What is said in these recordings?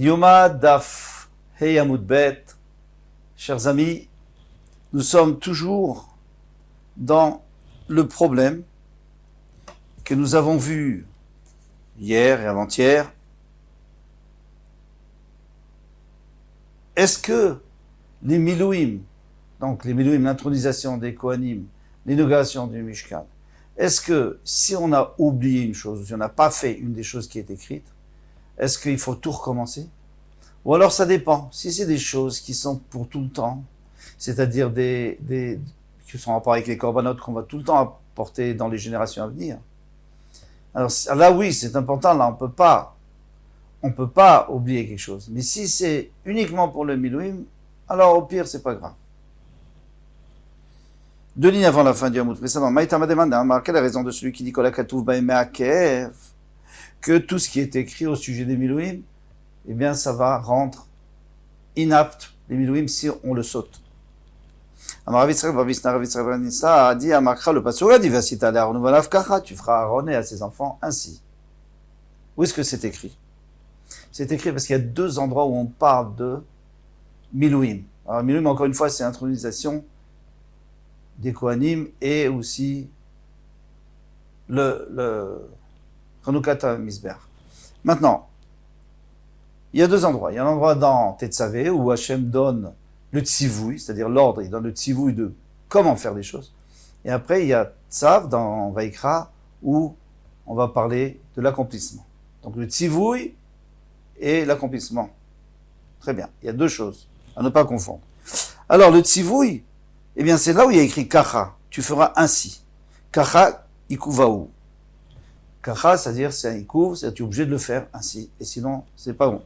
Yoma Daf Hey Amud Bet. Chers amis, nous sommes toujours dans le problème que nous avons vu hier et avant-hier. Est-ce que les Milouim, donc les Milouim, l'intronisation des Kohanim, l'inauguration du Mishkan, est-ce que si on a oublié une chose, si on n'a pas fait une des choses qui est écrite, est-ce qu'il faut tout recommencer? Ou alors ça dépend. Si c'est des choses qui sont pour tout le temps, c'est-à-dire qui sont en rapport avec les korbanot qu'on va tout le temps apporter dans les générations à venir, alors là oui, c'est important, là on peut pas oublier quelque chose. Mais si c'est uniquement pour le Milouim, alors au pire, c'est pas grave. 2 lignes avant la fin du Hamoud précédent. Maïtama demande, quelle est la raison de celui qui dit que tout ce qui est écrit au sujet des Milouim, eh bien, ça va rendre inapte les Milouim si on le saute. A dit à Makra le Passoura, tu feras Aaron et à ses enfants ainsi. Où est-ce que c'est écrit? C'est écrit parce qu'il y a 2 endroits où on parle de Milouim. Alors, Milouim, encore une fois, c'est l'intronisation des Kohanim et aussi le Chanukata Misber. Maintenant, il y a 2 endroits. Il y a un endroit dans Tetzavé où Hachem donne le tzivouï, c'est-à-dire l'ordre, il donne le tzivouï de comment faire des choses. Et après, il y a Tzav dans Vaikra où on va parler de l'accomplissement. Donc le tzivouï et l'accomplissement. Très bien. Il y a 2 choses à ne pas confondre. Alors le tzivouï, eh bien c'est là où il y a écrit kacha. Tu feras ainsi. Kacha ikuvaou. Kacha, c'est-à-dire c'est un ikouv, c'est-à-dire tu es obligé de le faire ainsi. Et sinon, c'est pas bon.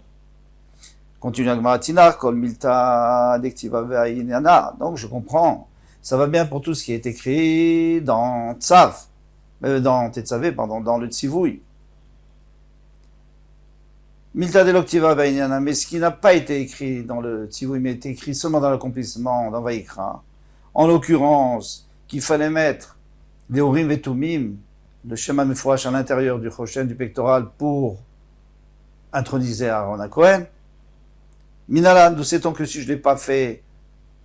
Continue Agmara Tinar, Kol Milta Dektiva Ve'ayinana. Donc je comprends. Ça va bien pour tout ce qui est écrit dans Tzav, dans Tetzavé, pardon, dans le Tzivouï. Milta Deloktiva Ve'ayinana. Mais ce qui n'a pas été écrit dans le Tzivouï, mais été écrit seulement dans l'accomplissement, dans Vaikra. En l'occurrence, qu'il fallait mettre les Urim et Tumim, le Shema Mefourash à l'intérieur du Choshen, du pectoral, pour introniser Aaron à Cohen. Minalan, d'où sait-on que si je ne l'ai pas fait,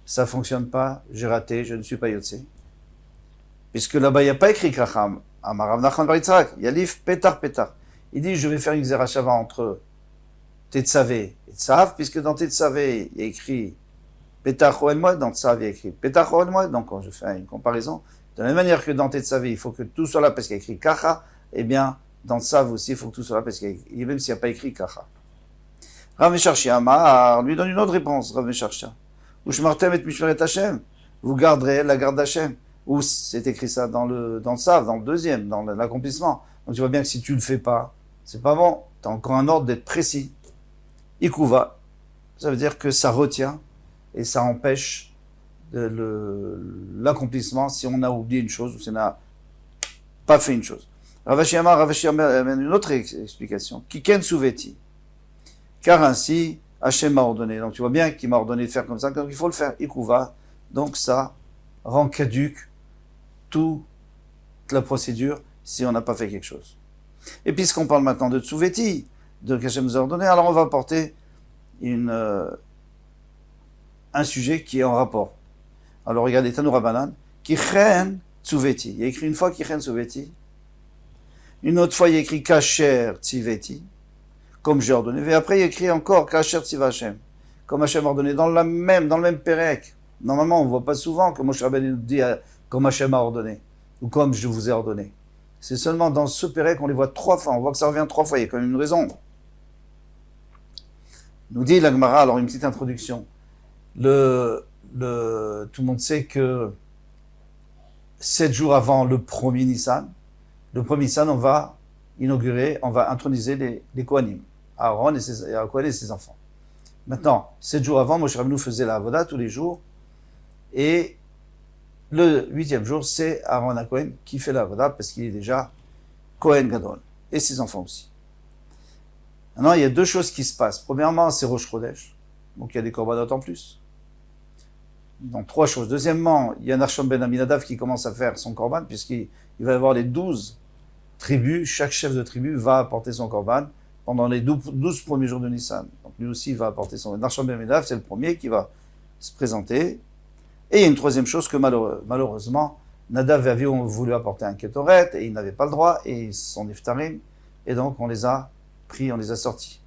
ça ne fonctionne pas, j'ai raté, je ne suis pas Yotse. Puisque là-bas, il n'y a pas écrit Kracham. Amarav Nachman Bar Yitzhak, Yalif Petar Petar. Il dit, je vais faire une Zerachava entre Tetzavé et Tzav, puisque dans Tetzavé, il y a écrit Petar Choel Moed, dans Tzav, il y a écrit Petar Choel Moed. Donc, quand je fais une comparaison, de la même manière que dans Tetzavé, il faut que tout soit là parce qu'il y a écrit Kacha, eh bien, dans Tzav aussi, il faut que tout soit là parce qu'il y a écrit, même s'il n'y a pas écrit Kacha. Rav Mesharshia Amar lui donne une autre réponse, Rav Mesharshia. Ushmartem et Mishmeret Hashem. Vous garderez la garde d'Hachem. Où c'est écrit ça dans le Tzav, dans le deuxième, dans l'accomplissement. Donc tu vois bien que si tu le fais pas, c'est pas bon. Tu as encore un ordre d'être précis. Ikuva, ça veut dire que ça retient et ça empêche l'accomplissement si on a oublié une chose ou si on n'a pas fait une chose. Rav Mesharshia amène une autre explication. Kiken Souveti. Car ainsi, Hachem m'a ordonné. Donc tu vois bien qu'il m'a ordonné de faire comme ça, donc il faut le faire. Ikouva. Donc ça rend caduque toute la procédure si on n'a pas fait quelque chose. Et puisqu'on parle maintenant de Tsouveti, de qu'Hachem nous a ordonné, alors on va apporter un sujet qui est en rapport. Alors regardez, Tanou Rabbanan, Kichen Tsouveti. Il y a écrit une fois Kichen Tsouveti. Une autre fois, il y a écrit Kacher Tziveti. Comme j'ai ordonné. Et après, il y a écrit encore Kacher Tziva Hashem. Comme Hashem a ordonné. Dans le même Pérec. Normalement, on ne voit pas souvent que Moshe Rabbeinu nous dit comme Hashem a ordonné. Ou comme je vous ai ordonné. C'est seulement dans ce Pérec qu'on les voit 3 fois. On voit que ça revient 3 fois. Il y a quand même une raison. Nous dit la Gemara, alors une petite introduction. Tout le monde sait que 7 jours avant le premier Nissan, on va introniser les Kohanim. Aaron et ses enfants. Maintenant, 7 jours avant, Moshe Rabbeinu faisait la Avoda tous les jours. Et le 8e jour, c'est Aaron à Cohen qui fait la Avoda parce qu'il est déjà Cohen Gadol. Et ses enfants aussi. Maintenant, il y a 2 choses qui se passent. Premièrement, c'est Rosh Chodesh. Donc, il y a des korbanot en plus. Donc, 3 choses. Deuxièmement, il y a Nachshon ben Aminadav qui commence à faire son korban puisqu'il va y avoir les 12 tribus. Chaque chef de tribu va apporter son korban pendant les 12 premiers jours de Nissan. Donc lui aussi va apporter son Narshon Ben Aminadab, c'est le premier qui va se présenter. Et il y a une troisième chose que malheureusement, Nadav et Avi ont voulu apporter un Ketoret et ils n'avaient pas le droit et ils sont Niftarim et donc on les a pris, on les a sortis.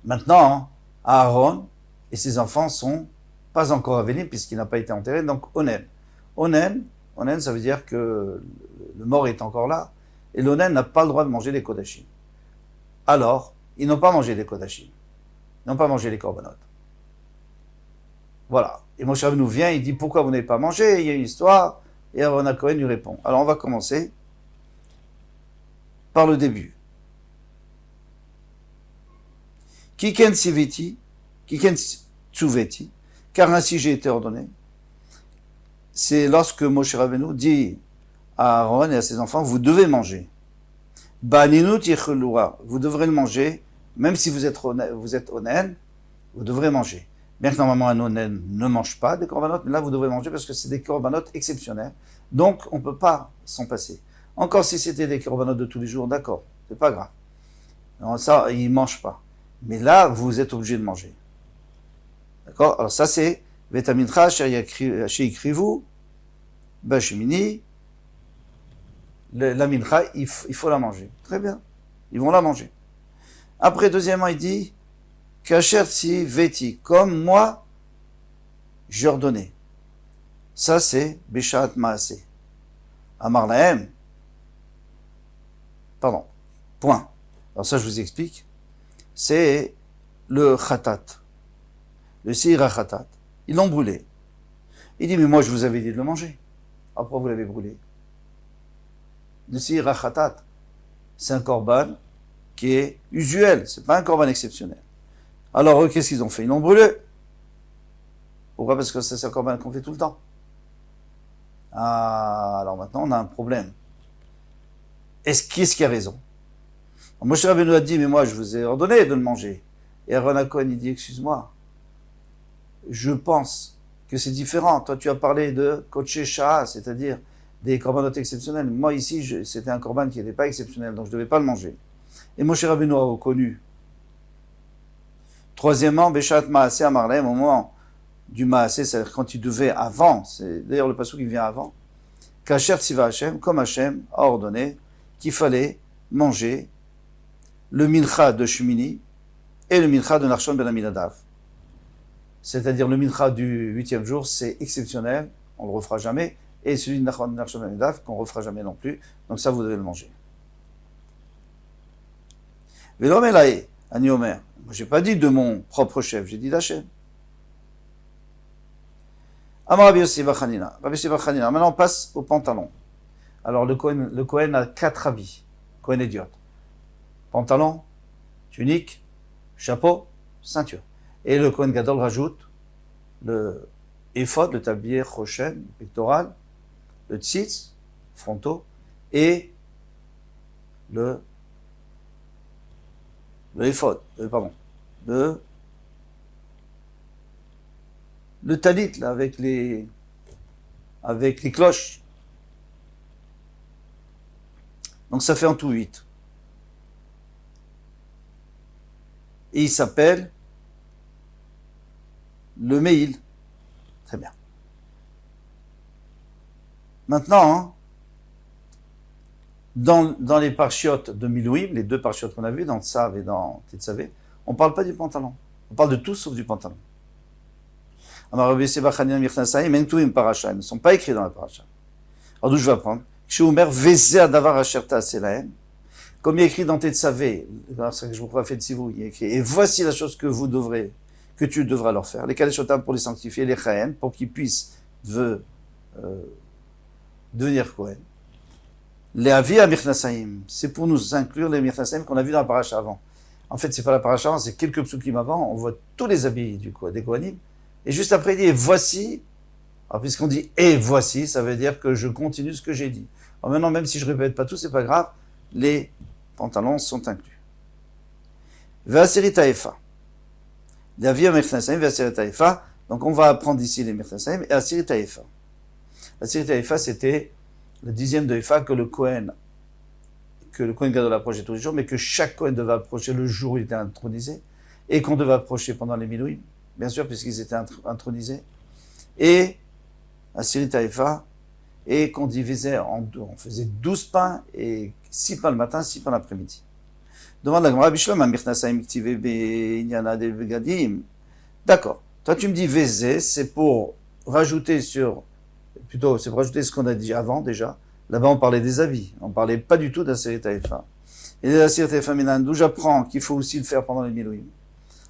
Maintenant, Aaron et ses enfants sont pas encore Avelim puisqu'il n'a pas été enterré, donc Onen. Onen, ça veut dire que le mort est encore là et l'Onen n'a pas le droit de manger les Kodashim. Alors, ils n'ont pas mangé les Kodashim. Ils n'ont pas mangé les Korbanot. Voilà. Et Moshe Rabbeinu vient, il dit pourquoi vous n'avez pas mangé? Il y a une histoire. Et Aaron Cohen lui répond. Alors on va commencer par le début. Kiken Siviti, Kiken Tsuveti, car ainsi j'ai été ordonné. C'est lorsque Moshe Rabbeinu dit à Aaron et à ses enfants, vous devez manger. Baninut Yechelua, vous devrez le manger, même si vous êtes onen, vous devrez manger. Bien que normalement un onen ne mange pas des korbanot, mais là vous devrez manger parce que c'est des korbanot exceptionnels. Donc on ne peut pas s'en passer. Encore si c'était des korbanot de tous les jours, d'accord, c'est pas grave. Alors ça, ils ne mangent pas. Mais là, vous êtes obligé de manger. D'accord? Alors ça c'est Vetamincha, Sheikrivu, Bashimini, la mincha, il faut la manger. Très bien. Ils vont la manger. Après, deuxièmement, il dit Kacher si veti, comme moi, j'ai ordonné. Ça, c'est Beshat Maaseh. Amar lahem. Pardon. Point. Alors ça, je vous explique. C'est le khatat. Le sira khatat. Ils l'ont brûlé. Il dit, mais moi, je vous avais dit de le manger. Après, vous l'avez brûlé. Le sira khatat. C'est un korban qui est usuel. C'est pas un korban exceptionnel. Alors, eux, qu'est-ce qu'ils ont fait? Ils l'ont brûlé. Pourquoi? Parce que c'est un korban qu'on fait tout le temps. Ah, alors maintenant, on a un problème. Qui est-ce qui a raison? Moshe Rabbeinu a dit, mais moi, je vous ai ordonné de le manger. Et Aaron Cohen, il dit, excuse-moi, je pense que c'est différent. Toi, tu as parlé de Kodesh Shah, c'est-à-dire des corbanotes exceptionnels. Moi, ici, c'était un korban qui n'était pas exceptionnel, donc je ne devais pas le manger. Et Moshe Rabbeinu a reconnu. Troisièmement, Beshat Maaseh Amarlem, au moment du Maaseh, c'est-à-dire quand il devait avant, c'est d'ailleurs le passage qui vient avant, Kacher Tziva Hashem, comme Hashem a ordonné qu'il fallait manger le mincha de Shumini et le mincha de Narshon Ben Aminadav. C'est-à-dire le mincha du 8e jour, c'est exceptionnel, on ne le refera jamais, et celui de Narshon Ben Aminadav, qu'on ne refera jamais non plus, donc ça vous devez le manger. Velo Melae, Ani Omer, je n'ai pas dit de mon propre chef, j'ai dit d'Hachem. Amar Rabbi Yossi bar Chanina. Rabbi Yossi bar Chanina. Maintenant on passe au pantalon. Alors le Kohen a 4 habits. Kohen idiot. Pantalon, tunique, chapeau, ceinture. Et le Kohen Gadol rajoute le éphod, le tablier rochen, pectoral, le tzitz, frontaux, et le éphod, le talit, là, avec les cloches. Donc ça fait en tout 8. Et il s'appelle le Meil. Très bien. Maintenant, dans les parchiotes de Milouim, les 2 parchiotes qu'on a vus, dans Tsav et dans Tetzavé, on ne parle pas du pantalon. On parle de tout sauf du pantalon. Alors, Rabbi Yossi bar Chanina Mirtnasaim, Mentuim Parasha, ils ne sont pas écrits dans la Parasha. Alors d'où je vais apprendre? Kshumer Vezer Davar Asherta Selahem. Comme il est écrit dans Tetzavé, c'est que je vous profite si vous, il est écrit, et voici la chose que tu devras leur faire. Les Kadeshotam pour les sanctifier, les Chayen, pour qu'ils puissent devenir Kohen. Les Avi à Mirtnasaim, c'est pour nous inclure les Mirtnasaim qu'on a vu dans la Parasha avant. En fait, c'est pas la Parasha avant, c'est quelques psukim avant, on voit tous les habits des Kohanim. Et juste après, il dit, et voici. Alors, puisqu'on dit, et voici, ça veut dire que je continue ce que j'ai dit. Alors maintenant, même si je répète pas tout, c'est pas grave, les pantalons sont inclus. Ve'aseri taefa. L'avi à Mirtnasaim, ve'aseri taefa. Donc, on va apprendre ici les Mirtnasaim, et aseri taefa. Aseri taefa, c'était le 10e de Efa que le Kohen Gadol approchait tous les jours, mais que chaque Kohen devait approcher le jour où il était intronisé. et qu'on devait approcher pendant les Milouim, bien sûr, puisqu'ils étaient intronisés, et à Siri Taïfa, et qu'on divisait en deux. On faisait 12 pains, et 6 pains le matin, 6 pains l'après-midi. Demande la Gemara, Bishlam, Amirtnasaim, Ktive, Benyana, Del Begadim. D'accord. Toi, tu me dis Vézé, c'est pour rajouter sur, plutôt, c'est pour rajouter ce qu'on a dit avant, déjà. Là-bas, on parlait des habits. On parlait pas du tout d'Aseret Taïfa. Et d'Aseret Taïfa Minan, d'où j'apprends qu'il faut aussi le faire pendant les Milouim.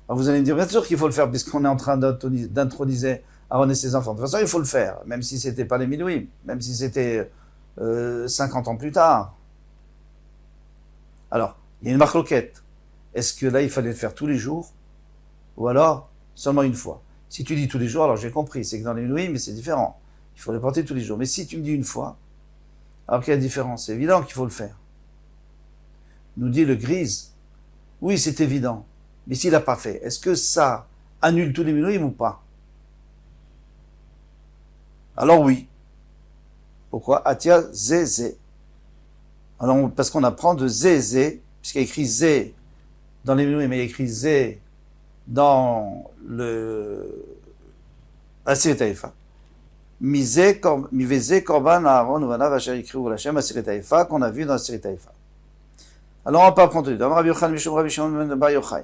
Alors, vous allez me dire, bien sûr qu'il faut le faire, puisqu'on est en train d'introniser Aaron et ses enfants. De toute façon, il faut le faire, même si c'était pas les Milouim, même si c'était 50 ans plus tard. Alors, il y a une marloquette. Est-ce que là, il fallait le faire tous les jours? Ou alors, seulement une fois? Si tu dis tous les jours, alors j'ai compris, c'est que dans les Milouim, mais c'est différent. Il faut les porter tous les jours. Mais si tu me dis une fois, alors quelle est la différence? C'est évident qu'il faut le faire. Nous dit le Grise. Oui, c'est évident. Mais s'il n'a pas fait, est-ce que ça annule tous les Milouim ou pas? Alors oui. Pourquoi? Atia Zé. Alors, parce qu'on apprend de Zé, puisqu'il y a écrit Zé dans les Milouim, mais il y a écrit Zé dans le Aseret Taïfa. Miveze Korban Aaron Uvanav Asher Yikriu L'Hashem Aseret Taïfa qu'on a vu dans Aseret Taïfa. Alors on va pas prendre dans Rabbi Yochanan Mishum Rabbi Shimon ben Bar Yochai.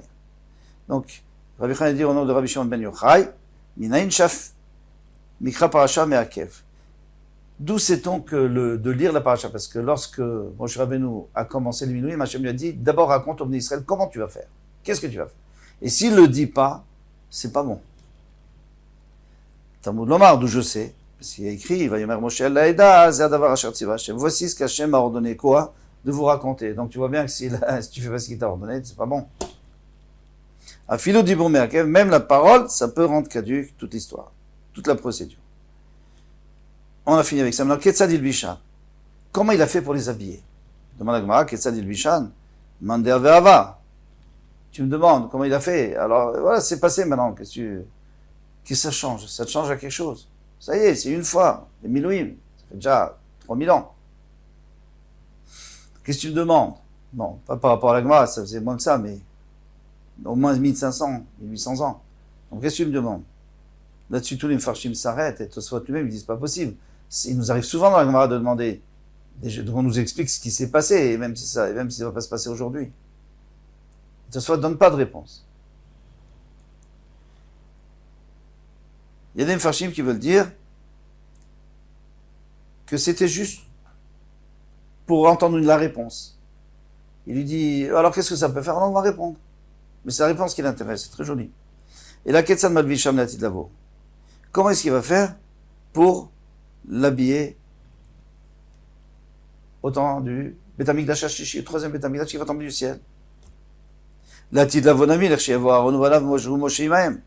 Donc Rabbi Yochanan dit au nom de Rabbi Shimon ben Yochai, Minayin Shaf Mikra Parasha Me'akev. D'où sait-on que de lire la paracha? Parce que lorsque Moshe Rabbeinu a commencé les Milouim, Hachem lui a dit, d'abord raconte au peuple d'Israël comment tu vas faire. Qu'est-ce que tu vas faire? Et s'il le dit pas, c'est pas bon. Talmud Lomar, d'où je sais, parce qu'il y a écrit, Vayomer Moshe Laïda, Zadavar Asher Tziva Hashem. Voici ce qu'Hachem m'a ordonné quoi? De vous raconter. Donc tu vois bien que si tu fais pas ce qu'il t'a ordonné, c'est pas bon. Afilo Dibur Me'akev, même la parole, ça peut rendre caduque toute l'histoire, toute la procédure. On a fini avec ça. Maintenant, Ketzad il-Bishan. Comment il a fait pour les habiller? Demande à Gemara, Ketzad il-Bishan. Mander ve'ava. Tu me demandes comment il a fait. Alors, voilà, c'est passé maintenant. Qu'est-ce que ça change? Ça te change à quelque chose. Ça y est, c'est une fois. Les Milouim. Ça fait déjà 3000 ans. Qu'est-ce que tu me demandes? Bon, pas par rapport à la Gemara, ça faisait moins que ça, mais au moins 1500, 1800 ans. Donc, qu'est-ce que tu me demandes? Là-dessus, tous les Mfarshim s'arrêtent et Tosfot lui-même, ils disent pas possible. Il nous arrive souvent dans la Gemara de demander, on nous explique ce qui s'est passé, et même si ça va pas se passer aujourd'hui. Tosfot donne pas de réponse. Il y a des Mfarshim qui veulent dire que c'était juste pour entendre la réponse. Il lui dit, alors qu'est-ce que ça peut faire? On va répondre. Mais c'est la réponse qui l'intéresse, c'est très joli. Et là, Ketzad Malvisham Latid Lavo. Comment est-ce qu'il va faire pour l'habiller au temps du Betamikdash Hashishi, le troisième Betamikdash qui va tomber du ciel? Latid Lavo Nami, l'Archiavo Aaron Uvanav Moshe Imahem.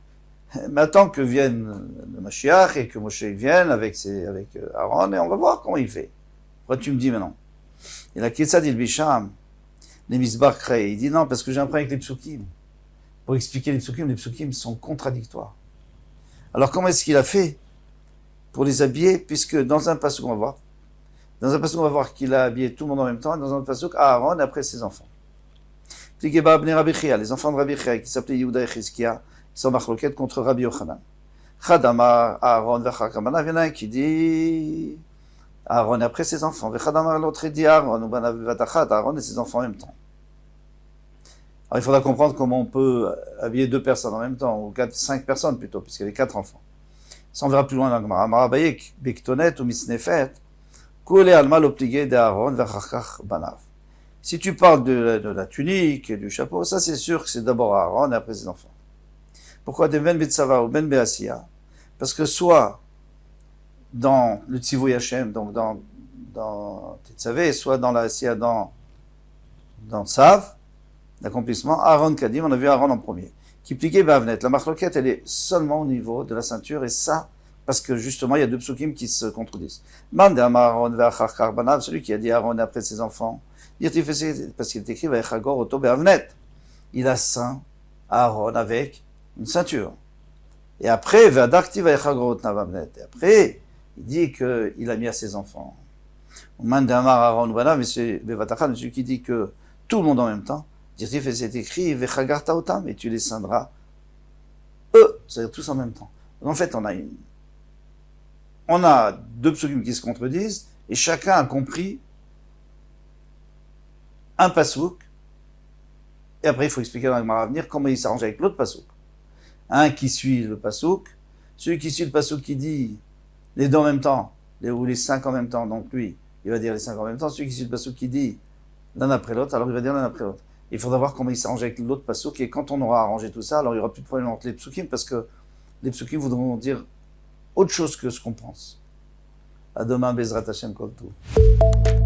Mais attends que vienne le Mashiach et que Moshe vienne avec Aaron et on va voir comment il fait. Pourquoi tu me dis maintenant? Et la Ketzad il-Bisham, les Misbar Krei, il dit non, parce que j'ai un problème avec les psukim. Pour expliquer les psukim sont contradictoires. Alors comment est-ce qu'il a fait pour les habiller, puisque dans un pasuk on va voir qu'il a habillé tout le monde en même temps, et dans un autre pasuk Aaron après ses enfants. Les enfants de Rabbi Chia qui s'appelaient Yehuda et Chizkia, ils sont marloquettes contre Rabbi Yochanan. Chadamar Aaron v'chakabana, il y en a un qui dit Aaron après ses enfants, v'chadamar l'autre dit Aaron ou banavvatachat, Aaron et ses enfants en même temps. Alors il faudra comprendre comment on peut habiller 2 personnes en même temps, ou 5 personnes plutôt, puisqu'il y avait 4 enfants. Ça on verra plus loin dans le Gemara. Marabayek, Bektonet ou Misnefet, Kole alma l'obligé d'Aaron v'chakach banav. Si tu parles de la tunique et du chapeau, ça c'est sûr que c'est d'abord Aaron et après ses enfants. Pourquoi de Ben Betsava ou Ben Beasia? Parce que soit dans le Tzivouy Hashem, donc dans Tetzavé, soit dans la Asiya, dans Tzav, l'accomplissement, Aaron Kadim, on a vu Aaron en premier. Qui pliquait Bavnet. La marloquette, elle est seulement au niveau de la ceinture, et ça, parce que justement, il y a 2 psukim qui se contredisent. Mande Aaron ve'achar karbanav, celui qui a dit Aaron après ses enfants, parce qu'il est écrit ve'echagor oto Bavnet. Il a ceint Aaron avec une ceinture. Et après, ve'adakti ve'echagor otna Bavnet. Et après, il dit qu'il a mis à ses enfants. Mande Amar Aaron banav, mais c'est celui qui dit que tout le monde en même temps, Dirtif, et c'est écrit, Vechagarta otam, et tu les scindras, eux, c'est-à-dire tous en même temps. Donc, en fait, on a deux psukim qui se contredisent, et chacun a compris un pasouk, et après il faut expliquer dans la Gemara à venir comment il s'arrange avec l'autre pasouk. Un qui suit le pasouk, celui qui suit le pasouk qui dit les deux en même temps, ou les cinq en même temps, donc lui, il va dire les cinq en même temps, celui qui suit le pasouk qui dit l'un après l'autre, alors il va dire l'un après l'autre. Il faudra voir comment il s'arrange avec l'autre pasouk, et quand on aura arrangé tout ça, alors il n'y aura plus de problème entre les psukim, parce que les psukim voudront dire autre chose que ce qu'on pense. À demain, Bezrat Hashem Kol Tov.